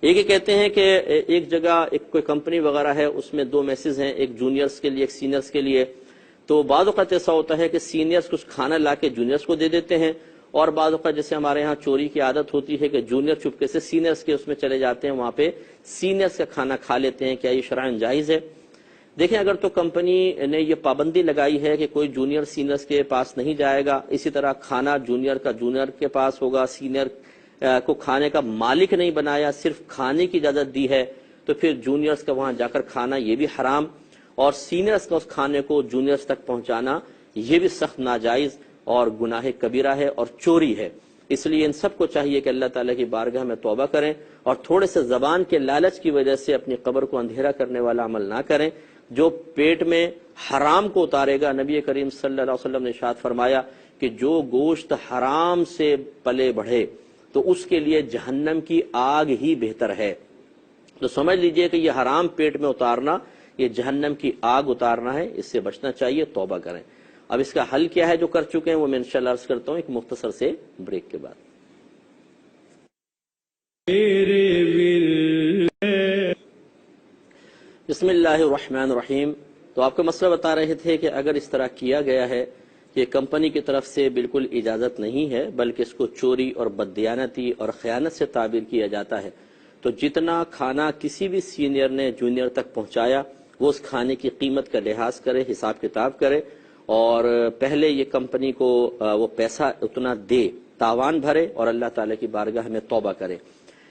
ایک یہ کہتے ہیں کہ ایک جگہ ایک کوئی کمپنی وغیرہ ہے، اس میں 2 میسز ہیں، ایک جونیئرز کے لیے ایک سینئرز کے لیے. تو بعض اوقات ایسا ہوتا ہے کہ سینئرز کچھ کھانا لا کے جونیئرز کو دے دیتے ہیں، اور بعض اوقات جیسے ہمارے ہاں چوری کی عادت ہوتی ہے کہ جونیئر چپکے سے سینئرز کے اس میں چلے جاتے ہیں، وہاں پہ سینئرز کا کھانا کھا لیتے ہیں. کیا یہ شرعاً جائز ہے؟ دیکھیں، اگر تو کمپنی نے یہ پابندی لگائی ہے کہ کوئی جونیئر سینئرز کے پاس نہیں جائے گا، اسی طرح کھانا جونیئر کا جونیئر کے پاس ہوگا، سینئر کو کھانے کا مالک نہیں بنایا، صرف کھانے کی اجازت دی ہے، تو پھر جونیئرز کا وہاں جا کر کھانا یہ بھی حرام، اور سینئرز کا اس کھانے کو جونیئرز تک پہنچانا یہ بھی سخت ناجائز اور گناہ کبیرہ ہے اور چوری ہے. اس لیے ان سب کو چاہیے کہ اللہ تعالیٰ کی بارگاہ میں توبہ کریں اور تھوڑے سے زبان کے لالچ کی وجہ سے اپنی قبر کو اندھیرا کرنے والا عمل نہ کریں. جو پیٹ میں حرام کو اتارے گا، نبی کریم صلی اللہ علیہ وسلم نے ارشاد فرمایا کہ جو گوشت حرام سے پلے بڑھے تو اس کے لیے جہنم کی آگ ہی بہتر ہے. تو سمجھ لیجئے کہ یہ حرام پیٹ میں اتارنا یہ جہنم کی آگ اتارنا ہے، اس سے بچنا چاہیے، توبہ کریں. اب اس کا حل کیا ہے جو کر چکے ہیں وہ میں انشاءاللہ عرض کرتا ہوں ایک مختصر سے بریک کے بعد. بسم اللہ الرحمن الرحیم. تو آپ کو مسئلہ بتا رہے تھے کہ اگر اس طرح کیا گیا ہے کہ کمپنی کی طرف سے بالکل اجازت نہیں ہے بلکہ اس کو چوری اور بددیانتی اور خیانت سے تعبیر کیا جاتا ہے، تو جتنا کھانا کسی بھی سینئر نے جونیئر تک پہنچایا وہ اس کھانے کی قیمت کا لحاظ کرے، حساب کتاب کرے، اور پہلے یہ کمپنی کو وہ پیسہ اتنا دے، تاوان بھرے اور اللہ تعالیٰ کی بارگاہ میں توبہ کرے.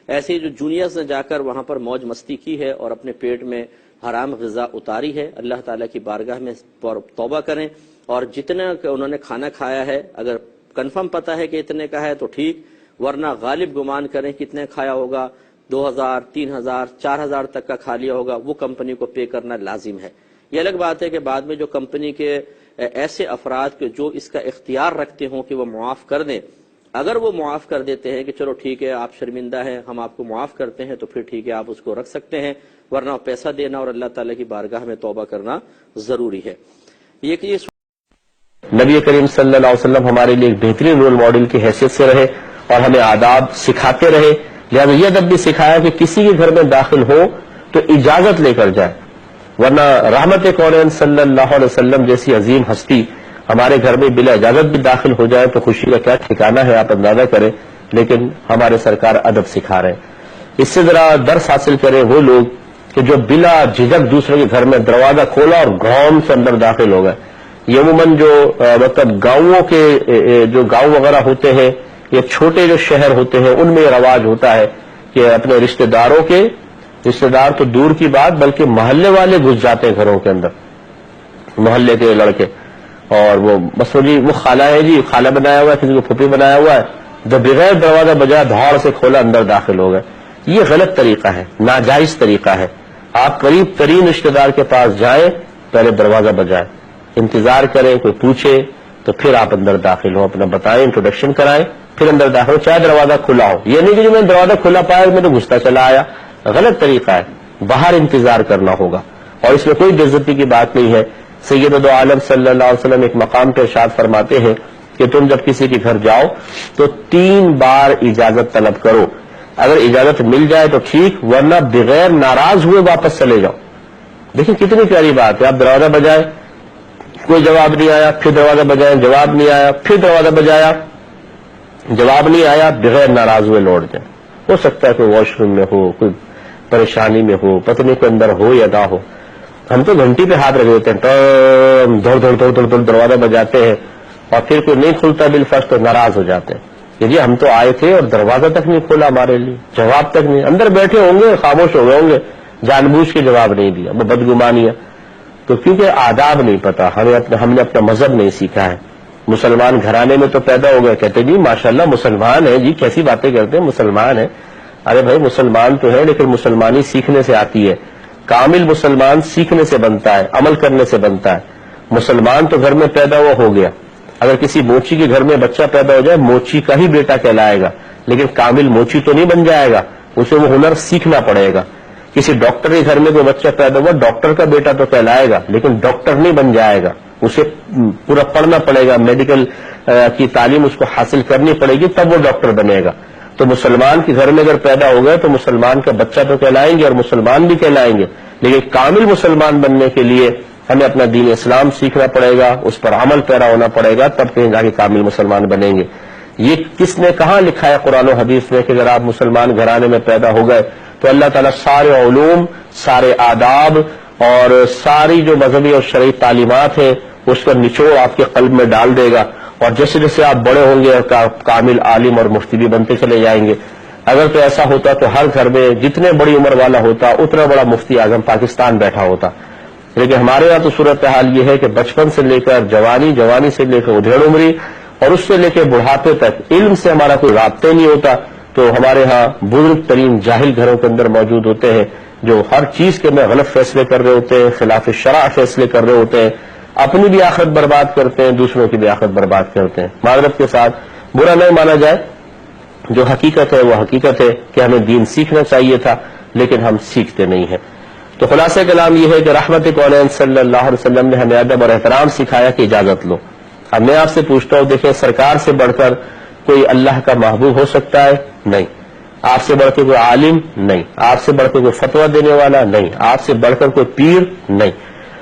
ایسے جو جونیئرز نے جا کر وہاں پر موج مستی کی ہے اور اپنے پیٹ میں حرام غذا اتاری ہے، اللہ تعالیٰ کی بارگاہ میں توبہ کریں، اور جتنا انہوں نے کھانا کھایا ہے اگر کنفرم پتا ہے کہ اتنے کا ہے تو ٹھیک، ورنہ غالب گمان کریں کتنے کھایا ہوگا، 2000 3000 4000 تک کا کھا لیا ہوگا، وہ کمپنی کو پے کرنا لازم ہے. یہ الگ بات ہے کہ بعد میں جو کمپنی کے ایسے افراد کے جو اس کا اختیار رکھتے ہوں کہ وہ معاف کر دیں، اگر وہ معاف کر دیتے ہیں کہ چلو ٹھیک ہے آپ شرمندہ ہیں ہم آپ کو معاف کرتے ہیں، تو پھر ٹھیک ہے آپ اس کو رکھ سکتے ہیں، ورنہ پیسہ دینا اور اللہ تعالیٰ کی بارگاہ میں توبہ کرنا ضروری ہے. یہ نبی کریم صلی اللہ علیہ وسلم ہمارے لیے ایک بہترین رول ماڈل کی حیثیت سے رہے اور ہمیں آداب سکھاتے رہے، لہذا یہ ادب بھی سکھایا کہ کسی کے گھر میں داخل ہو تو اجازت لے کر جائے، ورنہ رحمت کونین صلی اللہ علیہ وسلم جیسی عظیم ہستی ہمارے گھر میں بلا اجازت بھی داخل ہو جائے تو خوشی کا کیا ٹھکانہ ہے آپ اندازہ کریں. لیکن ہمارے سرکار ادب سکھا رہے ہیں. اس سے ذرا درس حاصل کریں وہ لوگ کہ جو بلا جھجک دوسرے کے گھر میں دروازہ کھولا اور گھوم سے اندر داخل ہو گئے. یہ عموماً جو مطلب گاؤں کے جو گاؤں وغیرہ ہوتے ہیں یا چھوٹے جو شہر ہوتے ہیں ان میں یہ رواج ہوتا ہے کہ اپنے رشتہ دار تو دور کی بات بلکہ محلے والے گھس جاتے ہیں گھروں کے اندر، محلے کے لڑکے، اور وہ بس جی وہ خالہ ہے جی خالہ بنایا ہوا ہے، کسی کو پھوپھی بنایا ہوا ہے، بغیر دروازہ بجائے دھاڑ سے کھولا اندر داخل ہو گئے. یہ غلط طریقہ ہے، ناجائز طریقہ ہے. آپ قریب ترین رشتہ دار کے پاس جائیں، پہلے دروازہ بجائیں، انتظار کریں، کوئی پوچھے تو پھر آپ اندر داخل ہو، اپنا بتائیں، انٹروڈکشن کرائیں، پھر اندر داخل ہو، چاہے دروازہ کھلا ہو. یہ نہیں کہ جو میں دروازہ کھلا پایا میں تو گھستا چلا آیا، غلط طریقہ ہے. باہر انتظار کرنا ہوگا اور اس میں کوئی بے عزتی کی بات نہیں ہے. سید دو عالم صلی اللہ علیہ وسلم ایک مقام پہ ارشاد فرماتے ہیں کہ تم جب کسی کے گھر جاؤ تو 3 بار اجازت طلب کرو، اگر اجازت مل جائے تو ٹھیک، ورنہ بغیر ناراض ہوئے واپس چلے جاؤ. دیکھیں کتنی پیاری بات ہے. آپ دروازہ بجائے، کوئی جواب نہیں آیا، پھر دروازہ بجائے، جواب نہیں آیا، پھر دروازہ بجایا، جواب نہیں آیا، بغیر ناراض ہوئے لوٹ جائیں. ہو سکتا ہے کوئی واش روم میں ہو، کوئی پریشانی میں ہو، پتہ نہیں کوئی اندر ہو یا نہ ہو. ہم تو گھنٹی پہ ہاتھ رکھ دیتے ہیں، دوڑ دروازہ بجاتے ہیں اور پھر کوئی نہیں کھلتا بالفرض تو ناراض ہو جاتے ہیں کہ جی ہم تو آئے تھے اور دروازہ تک نہیں کھولا ہمارے لیے، جواب تک نہیں. اندر بیٹھے ہوں گے، خاموش ہو گئے ہوں گے، جان بوجھ کے جواب نہیں دیا، وہ بدگمانیاں. تو کیونکہ آداب نہیں پتا، ہم نے اپنا مذہب نہیں سیکھا ہے. مسلمان گھرانے میں تو پیدا ہو گئے، کہتے جی ماشاءاللہ مسلمان ہیں، جی کیسی باتیں کرتے ہیں مسلمان ہیں. ارے بھائی مسلمان تو ہے لیکن مسلمانی سیکھنے سے آتی ہے. کامل مسلمان سیکھنے سے بنتا ہے، عمل کرنے سے بنتا ہے. مسلمان تو گھر میں پیدا ہو گیا، اگر کسی موچی کے گھر میں بچہ پیدا ہو جائے موچی کا ہی بیٹا کہلائے گا، لیکن کامل موچی تو نہیں بن جائے گا، اسے وہ ہنر سیکھنا پڑے گا. کسی ڈاکٹر کے گھر میں کوئی بچہ پیدا ہوا ڈاکٹر کا بیٹا تو کہلائے گا لیکن ڈاکٹر نہیں بن جائے گا، اسے پورا پڑھنا پڑے گا، میڈیکل کی تعلیم اس کو حاصل کرنی پڑے گی تب وہ ڈاکٹر بنے گا. تو تو مسلمان کے گھر میں اگر پیدا ہو گئے تو مسلمان کا بچہ تو کہلائیں گے اور مسلمان بھی کہلائیں گے، لیکن کامل مسلمان بننے کے لیے ہمیں اپنا دین اسلام سیکھنا پڑے گا، اس پر عمل پیرا ہونا پڑے گا، تب کہیں جا کے کامل مسلمان بنیں گے۔ یہ کس نے کہاں لکھا ہے قرآن و حدیث میں کہ اگر آپ مسلمان گھرانے میں پیدا ہو گئے تو اللہ تعالیٰ سارے علوم، سارے آداب اور ساری جو مذہبی اور شرعی تعلیمات ہیں اس کا نچوڑ آپ کے قلب میں ڈال دے گا، اور جیسے جیسے آپ بڑے ہوں گے کامل عالم اور مفتی بھی بنتے چلے جائیں گے۔ اگر تو ایسا ہوتا تو ہر گھر میں جتنے بڑی عمر والا ہوتا اتنا بڑا مفتی اعظم پاکستان بیٹھا ہوتا، لیکن ہمارے یہاں تو صورتحال یہ ہے کہ بچپن سے لے کر جوانی، جوانی سے لے کر ادھیڑ عمری اور اس سے لے کے بڑھاپے تک علم سے ہمارا کوئی رابطہ نہیں ہوتا۔ تو ہمارے ہاں بزرگ ترین جاہل گھروں کے اندر موجود ہوتے ہیں جو ہر چیز کے میں غلط فیصلے کر رہے ہوتے ہیں، خلاف شرع فیصلے کر رہے ہوتے ہیں، اپنی بھی آخرت برباد کرتے ہیں، دوسروں کی بھی آخرت برباد کرتے ہیں۔ معذرت کے ساتھ برا نہیں مانا جائے، جو حقیقت ہے وہ حقیقت ہے کہ ہمیں دین سیکھنا چاہیے تھا لیکن ہم سیکھتے نہیں ہیں۔ تو خلاصہ کلام یہ ہے کہ رحمت کونین صلی اللہ علیہ وسلم نے ہمیں ادب اور احترام سکھایا کہ اجازت لو۔ اب میں آپ سے پوچھتا ہوں، دیکھیں سرکار سے بڑھ کر کوئی اللہ کا محبوب ہو سکتا ہے؟ نہیں۔ آپ سے بڑھ کے کوئی عالم؟ نہیں۔ آپ سے بڑھ کے کوئی فتویٰ دینے والا؟ نہیں۔ آپ سے بڑھ کر کوئی پیر؟ نہیں۔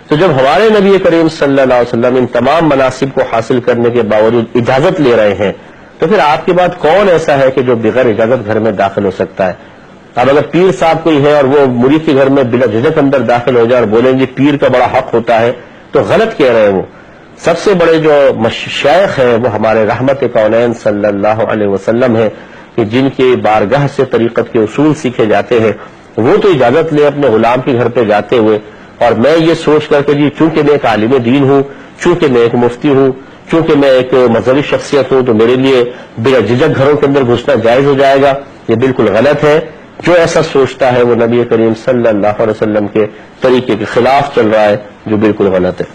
تو جب ہمارے نبی کریم صلی اللہ علیہ وسلم ان تمام مناصب کو حاصل کرنے کے باوجود اجازت لے رہے ہیں تو پھر آپ کے بعد کون ایسا ہے کہ جو بغیر اجازت گھر میں داخل ہو سکتا ہے؟ اب اگر پیر صاحب کوئی ہے اور وہ مرید کے گھر میں بلا جھجک اندر داخل ہو جائے اور بولیں گے پیر کا بڑا حق ہوتا ہے تو غلط کہہ رہے ہیں۔ وہ سب سے بڑے جو شیخ ہیں وہ ہمارے رحمت کونین صلی اللہ علیہ وسلم ہیں کہ جن کے بارگاہ سے طریقت کے اصول سیکھے جاتے ہیں، وہ تو اجازت لے اپنے غلام کے گھر پہ جاتے ہوئے، اور میں یہ سوچ کر کہ جی چونکہ میں ایک عالم دین ہوں، چونکہ میں ایک مفتی ہوں، چونکہ میں ایک مذہبی شخصیت ہوں تو میرے لیے بلا جھجک گھروں کے اندر گھسنا جائز ہو جائے گا، یہ بالکل غلط ہے۔ جو ایسا سوچتا ہے وہ نبی کریم صلی اللہ علیہ وسلم کے طریقے کے خلاف چل رہا ہے، جو بالکل غلط ہے۔